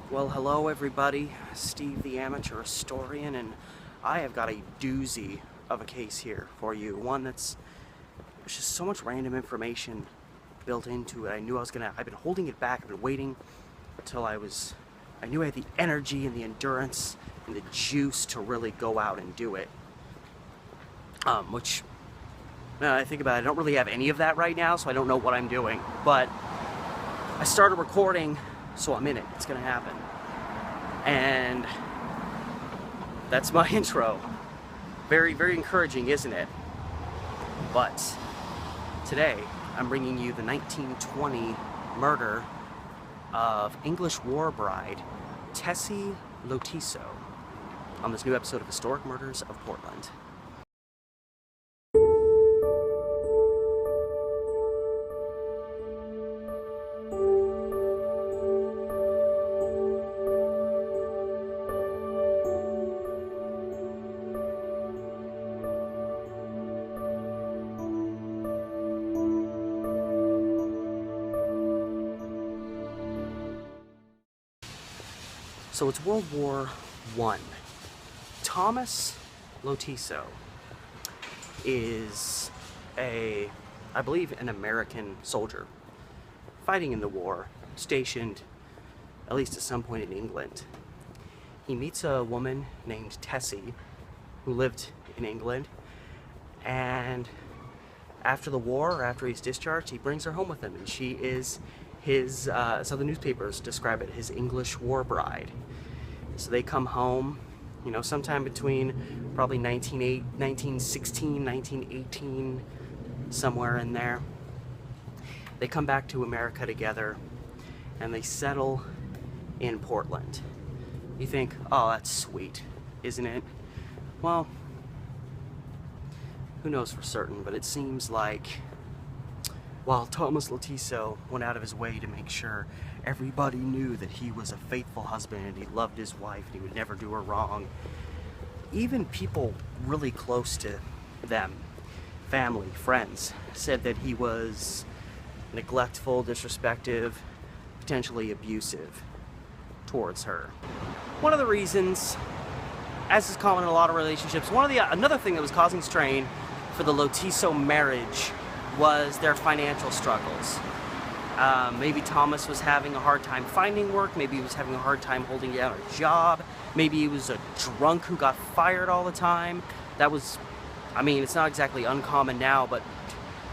Well, hello everybody, Steve the Amateur Historian, and I have got a doozy of a case here for you. One there's just so much random information built into it. I've been holding it back, I've been waiting until I knew I had the energy and the endurance and the juice to really go out and do it. Which, now I think about it, I don't really have any of that right now, so I don't know what I'm doing. But I started recording, so I'm in it. It's gonna happen. And that's my intro. Very, very encouraging, isn't it? But today, I'm bringing you the 1920 murder of English war bride Tessie Lotisso on this new episode of Historic Murders of Portland. So it's World War I. Thomas Lotisso is I believe, an American soldier fighting in the war, stationed at least at some point in England. He meets a woman named Tessie who lived in England, and after the war, after he's discharged, he brings her home with him, and she is his, so the newspapers describe it, his English war bride. So they come home, you know, sometime between probably 1916, 1918, somewhere in there. They come back to America together, and they settle in Portland. You think, oh, that's sweet, isn't it? Well, who knows for certain, but it seems like while Thomas Lotisso went out of his way to make sure everybody knew that he was a faithful husband and he loved his wife and he would never do her wrong, even people really close to them, family, friends, said that he was neglectful, disrespectful, potentially abusive towards her. One of the reasons, as is common in a lot of relationships, another thing that was causing strain for the Lotisso marriage was their financial struggles. Maybe Thomas was having a hard time finding work, maybe he was having a hard time holding down a job, maybe he was a drunk who got fired all the time. That was, I mean, it's not exactly uncommon now, but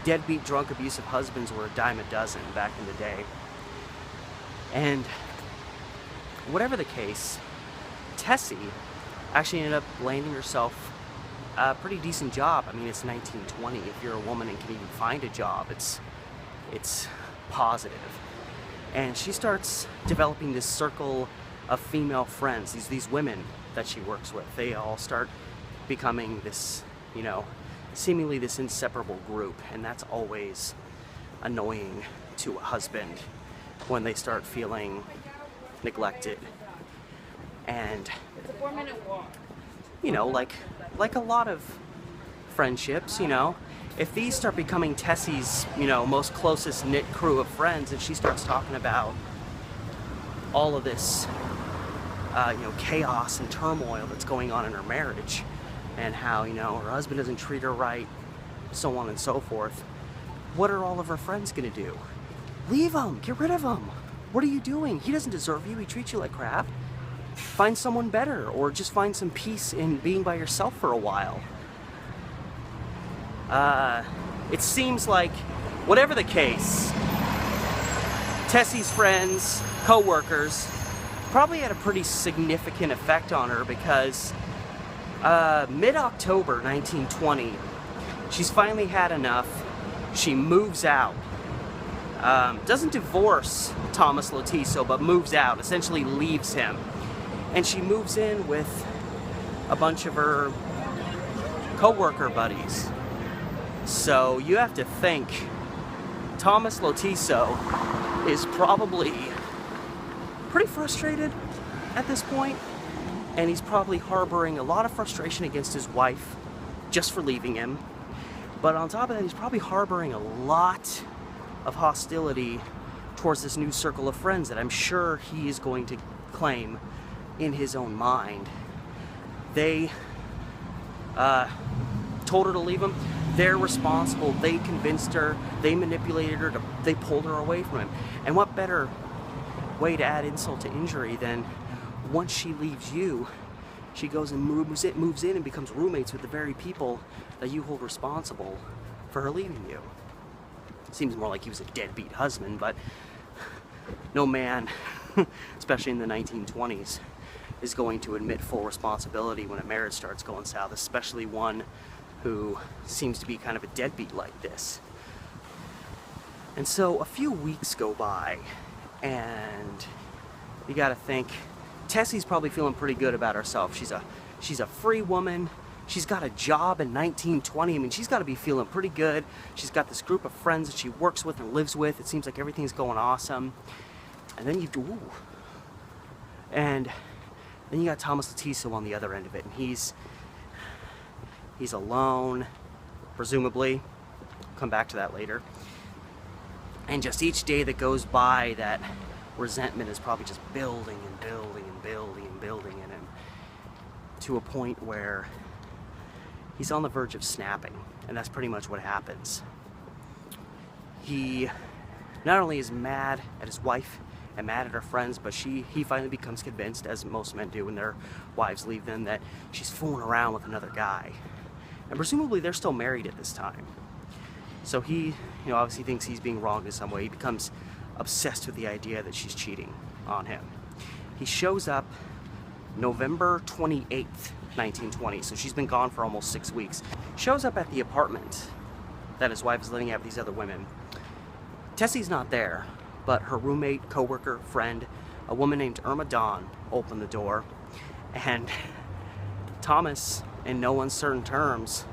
deadbeat drunk abusive husbands were a dime a dozen back in the day. And whatever the case, Tessie actually ended up landing herself a pretty decent job. I mean, it's 1920. If you're a woman and can even find a job, it's positive. And she starts developing this circle of female friends, these women that she works with. They all start becoming this, you know, seemingly this inseparable group, and that's always annoying to a husband when they start feeling neglected. And It's a 4-minute walk. you know, like a lot of friendships, you know, if these start becoming Tessie's, you know, most closest knit crew of friends, if she starts talking about all of this, you know, chaos and turmoil that's going on in her marriage, and how, you know, her husband doesn't treat her right, so on and so forth, what are all of her friends gonna do? Leave him, get rid of him. What are you doing? He doesn't deserve you, he treats you like crap. Find someone better, or just find some peace in being by yourself for a while. It seems like, whatever the case, Tessie's friends, co-workers, probably had a pretty significant effect on her, because mid-October 1920, she's finally had enough. She moves out. Doesn't divorce Thomas Lotisso, but moves out, essentially leaves him. And she moves in with a bunch of her co-worker buddies. So you have to think Thomas Lotisso is probably pretty frustrated at this point, and he's probably harboring a lot of frustration against his wife just for leaving him. But on top of that, he's probably harboring a lot of hostility towards this new circle of friends that I'm sure he is going to claim in his own mind. They told her to leave him. They're responsible. They convinced her. They manipulated her. They pulled her away from him. And what better way to add insult to injury than once she leaves you, she goes and moves in and becomes roommates with the very people that you hold responsible for her leaving you. Seems more like he was a deadbeat husband, but no man, especially in the 1920s, is going to admit full responsibility when a marriage starts going south, especially one who seems to be kind of a deadbeat like this. And so a few weeks go by, and you gotta think, Tessie's probably feeling pretty good about herself. She's a free woman. She's got a job in 1920. I mean, she's got to be feeling pretty good. She's got this group of friends that she works with and lives with. It seems like everything's going awesome. And then then you got Thomas Lotisso on the other end of it, and he's alone, presumably. Come back to that later. And just each day that goes by, that resentment is probably just building and building and building and building in him, to a point where he's on the verge of snapping, and that's pretty much what happens. He not only is mad at his wife and mad at her friends, but he finally becomes convinced, as most men do when their wives leave them, that she's fooling around with another guy. And presumably they're still married at this time. So he, obviously thinks he's being wronged in some way. He becomes obsessed with the idea that she's cheating on him. He shows up November 28th, 1920, so she's been gone for almost 6 weeks. Shows up at the apartment that his wife is living at with these other women. Tessie's not there, but her roommate, co-worker, friend, a woman named Irma Dawn, opened the door, and Thomas, in no uncertain terms,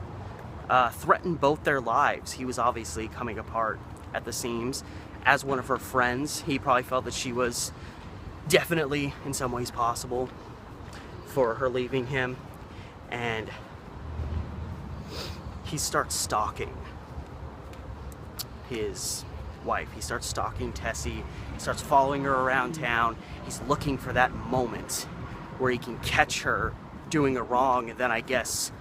threatened both their lives. He was obviously coming apart at the seams. As one of her friends, he probably felt that she was definitely, in some ways possible, for her leaving him. And he starts stalking his wife. He starts stalking Tessie. He starts following her around town. He's looking for that moment where he can catch her doing a wrong, and then I guess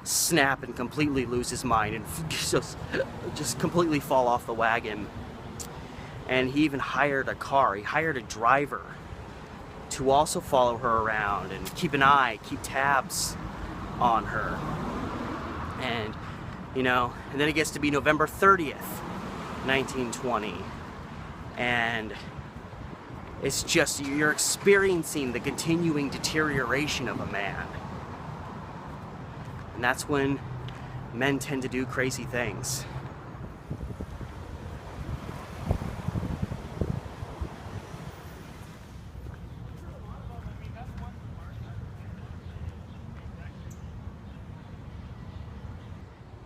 snap and completely lose his mind and just completely fall off the wagon. And he even hired a car. He hired a driver to also follow her around and keep tabs on her. And, and then it gets to be November 30th, 1920. And it's just, you're experiencing the continuing deterioration of a man. And that's when men tend to do crazy things.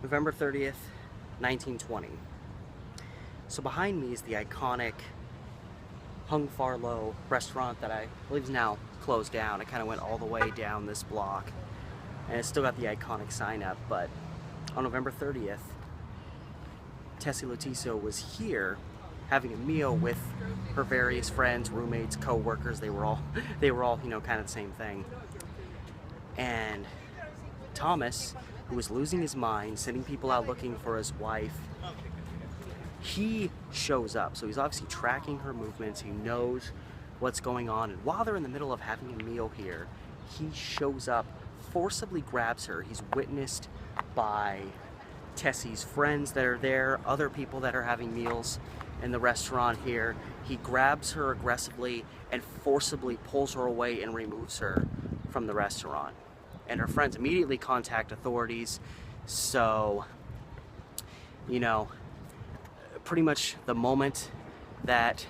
November 30th, 1920. So behind me is the iconic Hung Farlow restaurant that I believe is now closed down. It kind of went all the way down this block, and it's still got the iconic sign up. But on November 30th, Tessie Lotisso was here having a meal with her various friends, roommates, co-workers. They were all kind of the same thing. And Thomas, who was losing his mind, sending people out looking for his wife, he shows up. So he's obviously tracking her movements. He knows what's going on. And while they're in the middle of having a meal here, he shows up, forcibly grabs her. He's witnessed by Tessie's friends that are there, other people that are having meals in the restaurant here. He grabs her aggressively and forcibly pulls her away and removes her from the restaurant. And her friends immediately contact authorities. So, pretty much the moment that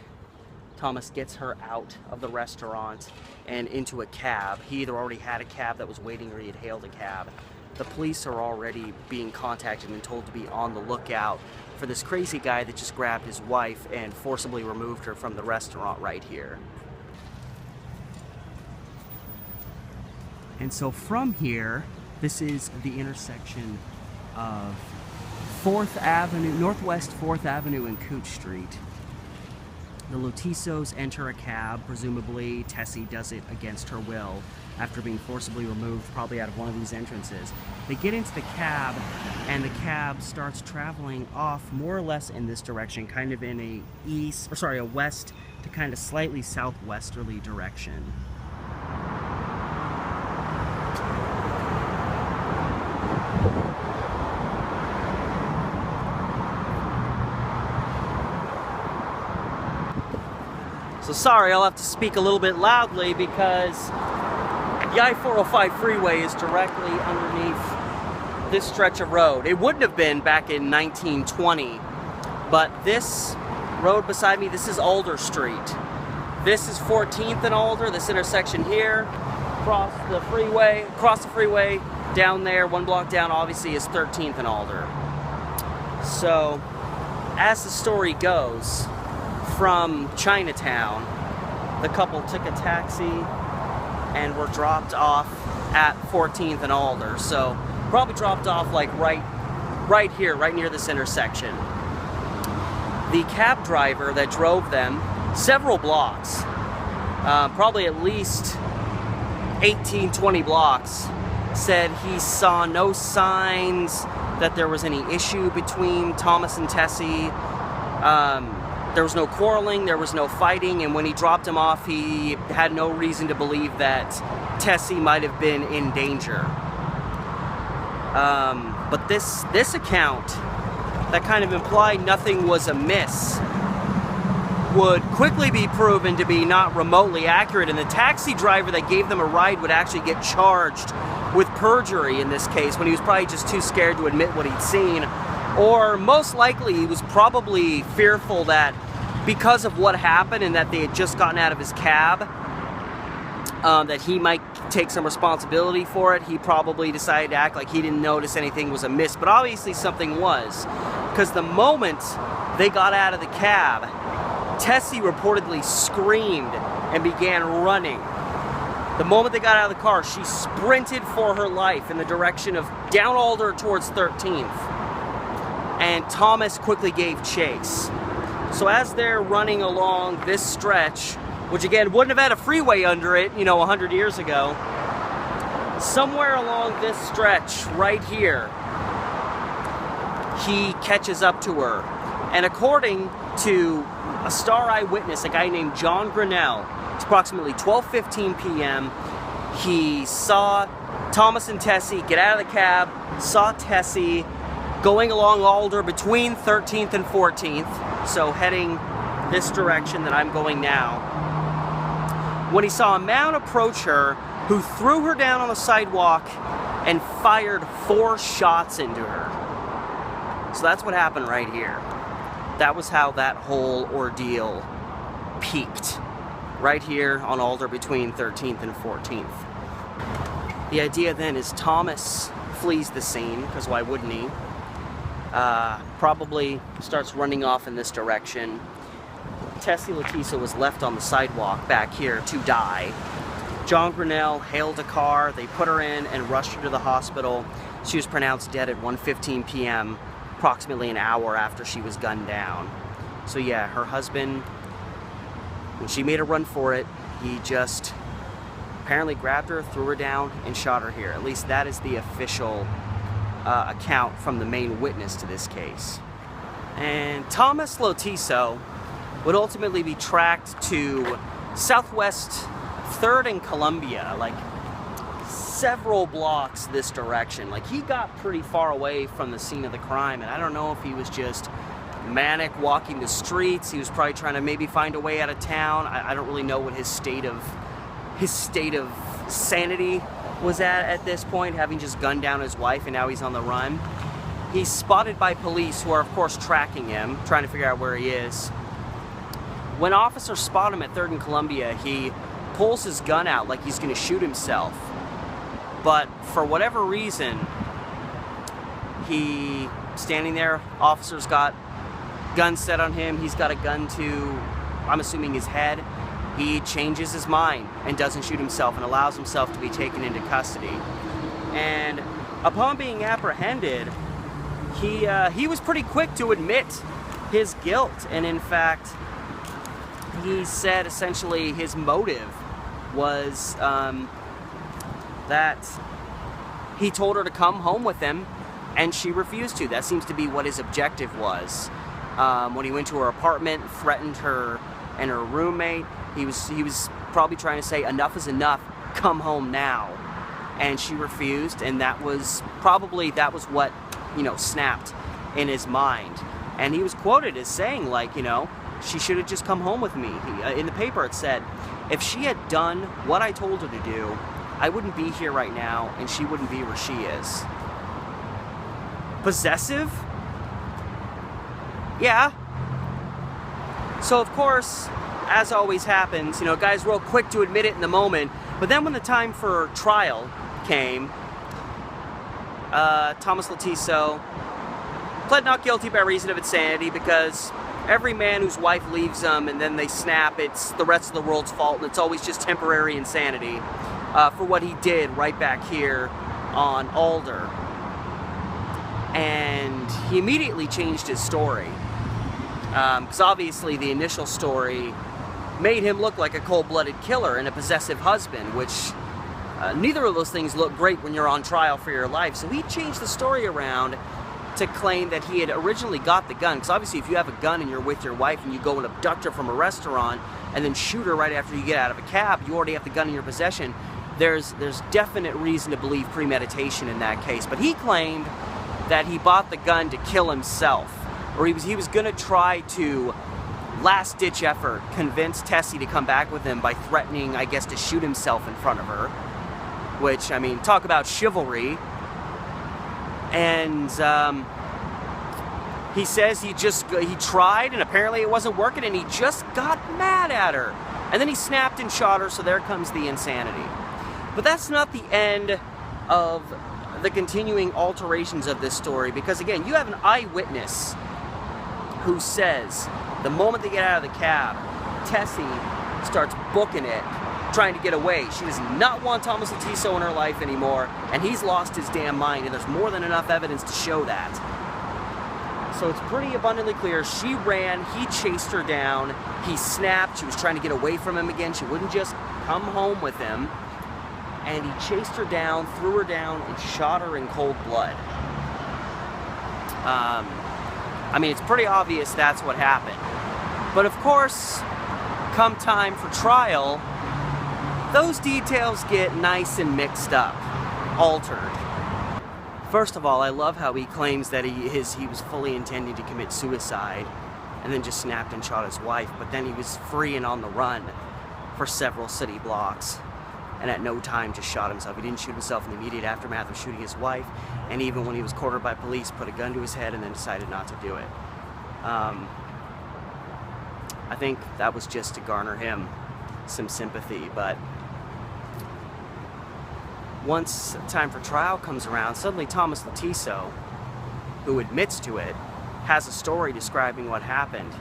Thomas gets her out of the restaurant and into a cab, he either already had a cab that was waiting or he had hailed a cab. The police are already being contacted and told to be on the lookout for this crazy guy that just grabbed his wife and forcibly removed her from the restaurant right here. And so from here, this is the intersection of 4th Avenue, Northwest 4th Avenue and Cooch Street. The Lotissos enter a cab. Presumably, Tessie does it against her will after being forcibly removed, probably out of one of these entrances. They get into the cab, and the cab starts traveling off more or less in this direction, kind of in a west to kind of slightly southwesterly direction. So sorry, I'll have to speak a little bit loudly because the I-405 freeway is directly underneath this stretch of road. It wouldn't have been back in 1920, but this road beside me, this is Alder Street. This is 14th and Alder, this intersection here. Across the freeway, down there, one block down, obviously, is 13th and Alder. So, as the story goes, from Chinatown, the couple took a taxi and were dropped off at 14th and Alder. So probably dropped off like right here, right near this intersection. The cab driver that drove them several blocks, probably at least 18, 20 blocks, said he saw no signs that there was any issue between Thomas and Tessie. There was no quarreling, there was no fighting, and when he dropped him off, he had no reason to believe that Tessie might have been in danger. But this account, that kind of implied nothing was amiss, would quickly be proven to be not remotely accurate, and the taxi driver that gave them a ride would actually get charged with perjury in this case, when he was probably just too scared to admit what he'd seen. Or most likely he was probably fearful that because of what happened and that they had just gotten out of his cab, that he might take some responsibility for it. He probably decided to act like he didn't notice anything was amiss, but obviously something was. Because the moment they got out of the cab, Tessie reportedly screamed and began running. The moment they got out of the car, she sprinted for her life in the direction of down Alder towards 13th. And Thomas quickly gave chase. So as they're running along this stretch, which again wouldn't have had a freeway under it, 100 years ago, somewhere along this stretch right here, he catches up to her. And according to a star eyewitness, a guy named John Grinnell, it's approximately 12:15 p.m., he saw Thomas and Tessie get out of the cab, saw Tessie going along Alder between 13th and 14th, so heading this direction that I'm going now, when he saw a man approach her who threw her down on the sidewalk and fired 4 shots into her. So that's what happened right here. That was how that whole ordeal peaked, right here on Alder between 13th and 14th. The idea then is Thomas flees the scene, because why wouldn't he? Probably starts running off in this direction. Tessie Lotisso was left on the sidewalk back here to die. John Grinnell hailed a car, they put her in and rushed her to the hospital. She was pronounced dead at 1:15 p.m., approximately an hour after she was gunned down. So yeah, her husband, when she made a run for it, he just apparently grabbed her, threw her down, and shot her here. At least that is the official account from the main witness to this case. And Thomas Lotisso would ultimately be tracked to Southwest 3rd and Columbia, like several blocks this direction. Like, he got pretty far away from the scene of the crime, and I don't know if he was just manic walking the streets. He was probably trying to maybe find a way out of town. I don't really know what his state of sanity was at this point, having just gunned down his wife and now he's on the run. He's spotted by police, who are of course tracking him, trying to figure out where he is. When officers spot him at 3rd and Columbia, he pulls his gun out like he's going to shoot himself. But for whatever reason, he standing there, officers got guns set on him, he's got a gun to, I'm assuming, his head. He changes his mind and doesn't shoot himself and allows himself to be taken into custody. And upon being apprehended, he was pretty quick to admit his guilt. And in fact, he said essentially his motive was that he told her to come home with him, and she refused to. That seems to be what his objective was. When he went to her apartment, threatened her and her roommate, he was probably trying to say, enough is enough, come home now. And she refused, and that was what, you know, snapped in his mind. And he was quoted as saying, like, you know, she should have just come home with me. In the paper it said, if she had done what I told her to do, I wouldn't be here right now, and she wouldn't be where she is. Possessive? Yeah. So of course, as always happens, you know, guys real quick to admit it in the moment, but then when the time for trial came, Thomas Lotisso pled not guilty by reason of insanity, because every man whose wife leaves them and then they snap, it's the rest of the world's fault, and it's always just temporary insanity for what he did right back here on Alder. And he immediately changed his story, because obviously the initial story made him look like a cold-blooded killer and a possessive husband, which neither of those things look great when you're on trial for your life. So he changed the story around to claim that he had originally got the gun, because obviously if you have a gun and you're with your wife and you go and abduct her from a restaurant and then shoot her right after you get out of a cab, you already have the gun in your possession. There's definite reason to believe premeditation in that case. But he claimed that he bought the gun to kill himself, or he was going to try to, last-ditch effort, convince Tessie to come back with him by threatening, I guess, to shoot himself in front of her. Which, I mean, talk about chivalry. And he says he tried, and apparently it wasn't working, and he just got mad at her. And then he snapped and shot her, so there comes the insanity. But that's not the end of the continuing alterations of this story, because again, you have an eyewitness who says the moment they get out of the cab, Tessie starts booking it, trying to get away. She does not want Thomas Lotisso in her life anymore, and he's lost his damn mind, and there's more than enough evidence to show that. So it's pretty abundantly clear. She ran, he chased her down, he snapped, she was trying to get away from him again, she wouldn't just come home with him, and he chased her down, threw her down, and shot her in cold blood. I mean, it's pretty obvious that's what happened. But of course, come time for trial, those details get nice and mixed up, altered. First of all, I love how he claims that he was fully intending to commit suicide and then just snapped and shot his wife, but then he was free and on the run for several city blocks, and at no time just shot himself. He didn't shoot himself in the immediate aftermath of shooting his wife, and even when he was cornered by police, put a gun to his head and then decided not to do it. I think that was just to garner him some sympathy, but once time for trial comes around, suddenly Thomas Lotisso, who admits to it, has a story describing what happened.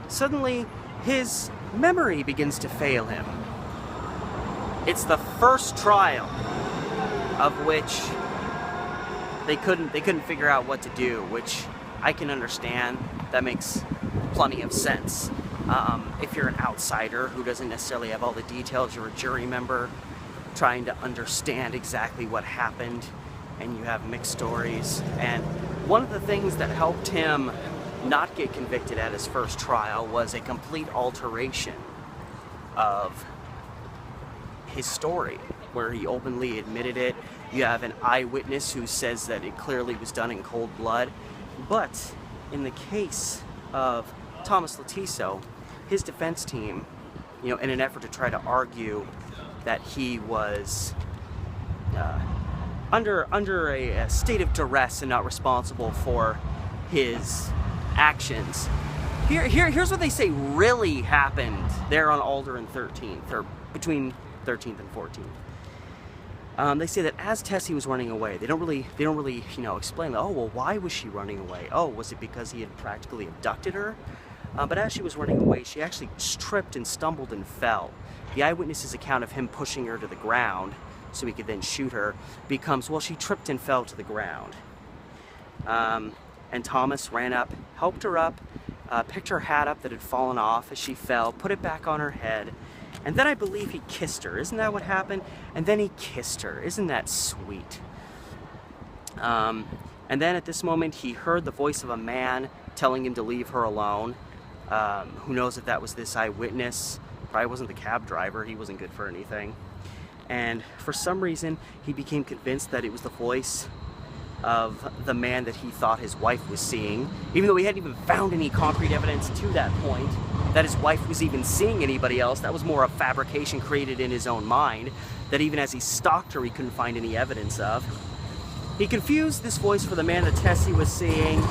Suddenly, his memory begins to fail him. It's the first trial of which they couldn't figure out what to do, which I can understand. That makes plenty of sense. If you're an outsider who doesn't necessarily have all the details, you're a jury member trying to understand exactly what happened, and you have mixed stories. And one of the things that helped him not get convicted at his first trial was a complete alteration of his story, where he openly admitted it. You have an eyewitness who says that it clearly was done in cold blood. But in the case of Thomas Lotisso, his defense team, you know, in an effort to try to argue that he was under a state of duress and not responsible for his actions. Here's what they say really happened there on Alder and 13th, or between 13th and 14th. They say that as Tessie was running away, they don't really, you know, explain, oh, well, why was she running away? Oh, was it because he had practically abducted her? But as she was running away, she actually tripped and stumbled and fell. The eyewitness's account of him pushing her to the ground so he could then shoot her becomes, well, she tripped and fell to the ground. And Thomas ran up, helped her up, picked her hat up that had fallen off as she fell, put it back on her head, and then I believe he kissed her. Isn't that what happened? And then he kissed her. Isn't that sweet? And then at this moment, he heard the voice of a man telling him to leave her alone. Who knows if that was this eyewitness? Probably wasn't the cab driver. He wasn't good for anything. And for some reason, he became convinced that it was the voice of the man that he thought his wife was seeing, even though he hadn't even found any concrete evidence to that point that his wife was even seeing anybody else. That was more a fabrication created in his own mind that even as he stalked her, he couldn't find any evidence of. He confused this voice for the man that Tessie was seeing,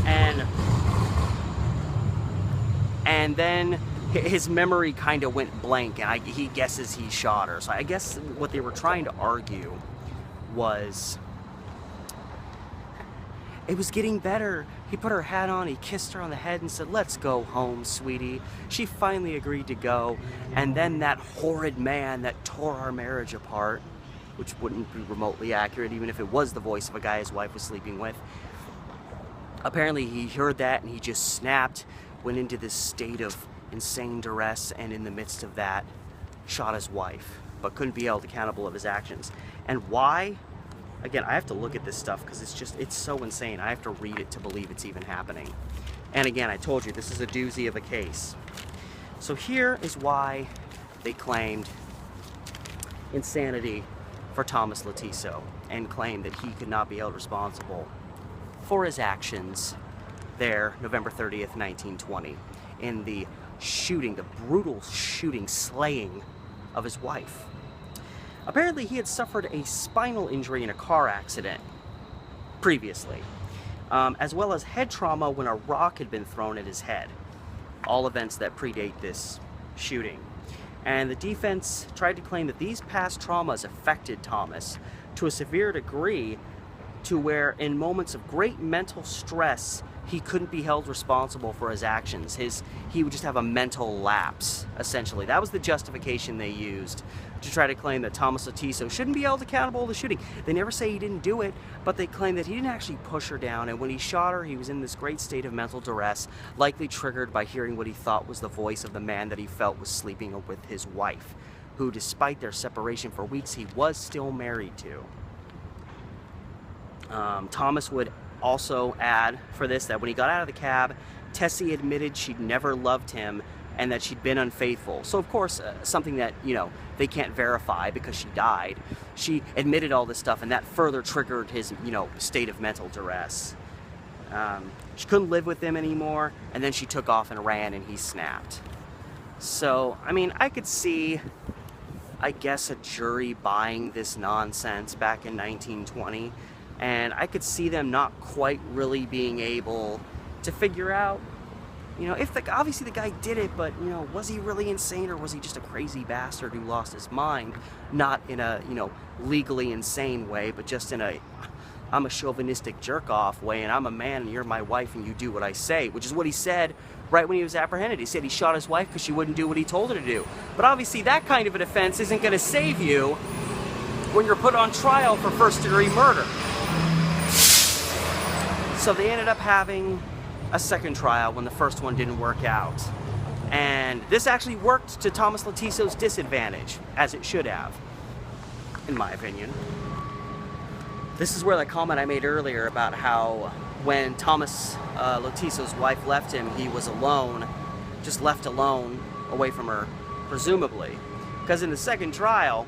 and then his memory kind of went blank, and he guesses he shot her. So I guess what they were trying to argue was it was getting better. He put her hat on, he kissed her on the head and said, "Let's go home, sweetie." She finally agreed to go, and then that horrid man that tore our marriage apart, which wouldn't be remotely accurate even if it was the voice of a guy his wife was sleeping with. Apparently he heard that and he just snapped, went into this state of insane duress, and in the midst of that, shot his wife, but couldn't be held accountable of his actions. And why? Again, I have to look at this stuff because it's so insane. I have to read it to believe it's even happening. And again, I told you, this is a doozy of a case. So here is why they claimed insanity for Thomas Lotisso and claimed that he could not be held responsible for his actions there, November 30th, 1920, in the shooting, the brutal shooting, slaying of his wife. Apparently, he had suffered a spinal injury in a car accident previously, as well as head trauma when a rock had been thrown at his head. All events that predate this shooting. And the defense tried to claim that these past traumas affected Thomas to a severe degree to where in moments of great mental stress, he couldn't be held responsible for his actions. He would just have a mental lapse, essentially. That was the justification they used to try to claim that Thomas Lotisso shouldn't be held accountable for the shooting. They never say he didn't do it, but they claim that he didn't actually push her down, and when he shot her, he was in this great state of mental duress, likely triggered by hearing what he thought was the voice of the man that he felt was sleeping with his wife, who, despite their separation for weeks, he was still married to. Thomas would also add for this that when he got out of the cab, Tessie admitted she'd never loved him and that she'd been unfaithful. So of course, something that, they can't verify because she died. She admitted all this stuff, and that further triggered his, state of mental duress. She couldn't live with him anymore, and then she took off and ran, and he snapped. So, I mean, I could see, I guess, a jury buying this nonsense back in 1920. And I could see them not quite really being able to figure out, if obviously the guy did it, but, was he really insane, or was he just a crazy bastard who lost his mind? Not in a, legally insane way, but just in I'm a chauvinistic jerk-off way, and I'm a man, and you're my wife, and you do what I say, which is what he said right when he was apprehended. He said he shot his wife because she wouldn't do what he told her to do. But obviously that kind of an offense isn't going to save you when you're put on trial for first-degree murder. So they ended up having a second trial when the first one didn't work out. And this actually worked to Thomas Lotisso's disadvantage, as it should have, in my opinion. This is where the comment I made earlier about how when Thomas Lotisso's wife left him, he was alone, just left alone, away from her, presumably. Because in the second trial,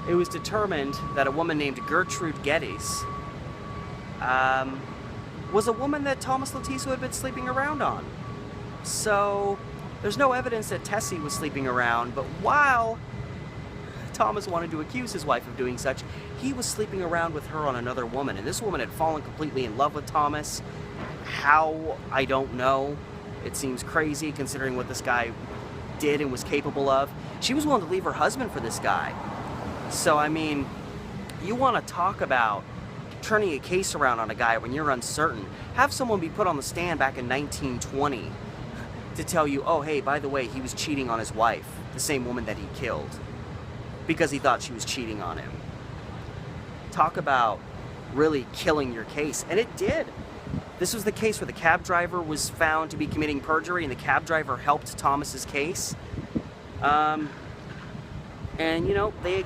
it was determined that a woman named Gertrude Geddes was a woman that Thomas Lotisso had been sleeping around on. So there's no evidence that Tessie was sleeping around, but while Thomas wanted to accuse his wife of doing such, he was sleeping around with her on another woman, and this woman had fallen completely in love with Thomas. How? I don't know. It seems crazy considering what this guy did and was capable of. She was willing to leave her husband for this guy. So, I mean, you want to talk about turning a case around on a guy when you're uncertain. Have someone be put on the stand back in 1920 to tell you, oh, hey, by the way, he was cheating on his wife, the same woman that he killed, because he thought she was cheating on him. Talk about really killing your case, and it did. This was the case where the cab driver was found to be committing perjury, and the cab driver helped Thomas's case. And you know, they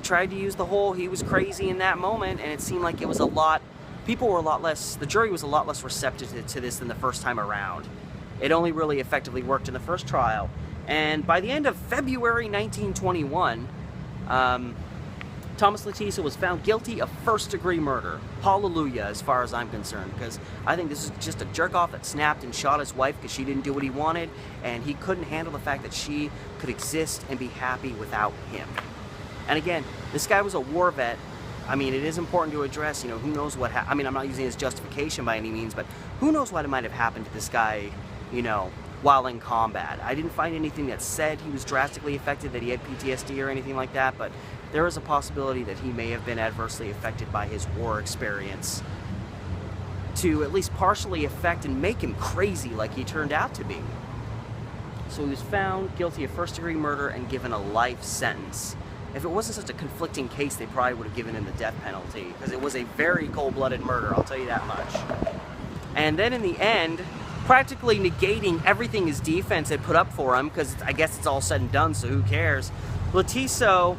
tried to use the whole he was crazy in that moment, and it seemed like it was a lot, people were a lot less, the jury was a lot less receptive to this than the first time around. It only really effectively worked in the first trial. And by the end of February 1921, Thomas Lotisso was found guilty of first-degree murder. Hallelujah, as far as I'm concerned, because I think this is just a jerk-off that snapped and shot his wife because she didn't do what he wanted, and he couldn't handle the fact that she could exist and be happy without him. And again, this guy was a war vet. I mean, it is important to address, you know, who knows what I mean, I'm not using his justification by any means, but who knows what might have happened to this guy, you know, while in combat. I didn't find anything that said he was drastically affected, that he had PTSD or anything like that, but there is a possibility that he may have been adversely affected by his war experience to at least partially affect and make him crazy like he turned out to be. So he was found guilty of first-degree murder and given a life sentence. If it wasn't such a conflicting case, they probably would have given him the death penalty, because it was a very cold-blooded murder, I'll tell you that much. And then in the end, practically negating everything his defense had put up for him, because I guess it's all said and done, so who cares, Lotisso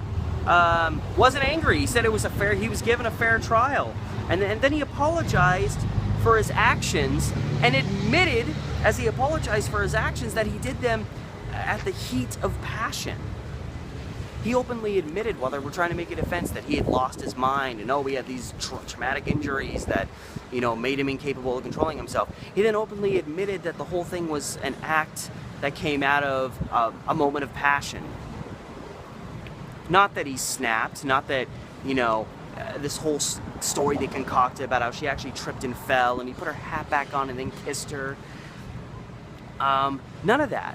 wasn't angry. He said it was he was given a fair trial. And then he apologized for his actions and admitted, as he apologized for his actions, that he did them at the heat of passion. He openly admitted, while they were trying to make a defense, that he had lost his mind and, oh, he had these traumatic injuries that, you know, made him incapable of controlling himself. He then openly admitted that the whole thing was an act that came out of a moment of passion. Not that he snapped, not that, you know, this whole story they concocted about how she actually tripped and fell and he put her hat back on and then kissed her. None of that.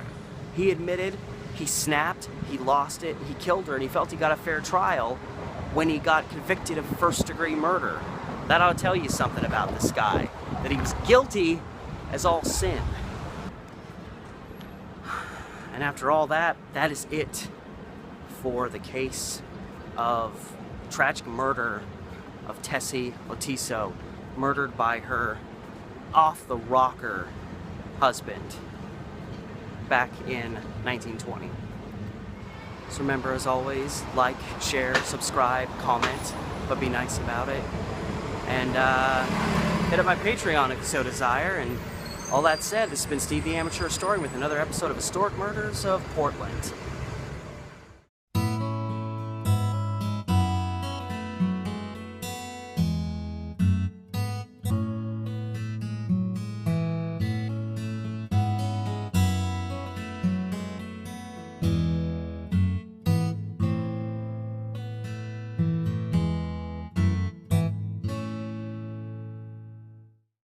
He admitted he snapped, he lost it, he killed her, and he felt he got a fair trial when he got convicted of first-degree murder. That ought to tell you something about this guy, that he was guilty as all sin. And after all that, that is it for the case of tragic murder of Tessie Lotisso, murdered by her off-the-rocker husband back in 1920. So remember, as always, like, share, subscribe, comment, but be nice about it. And hit up my Patreon if you so desire. And all that said, this has been Steve the Amateur Historian with another episode of Historic Murders of Portland.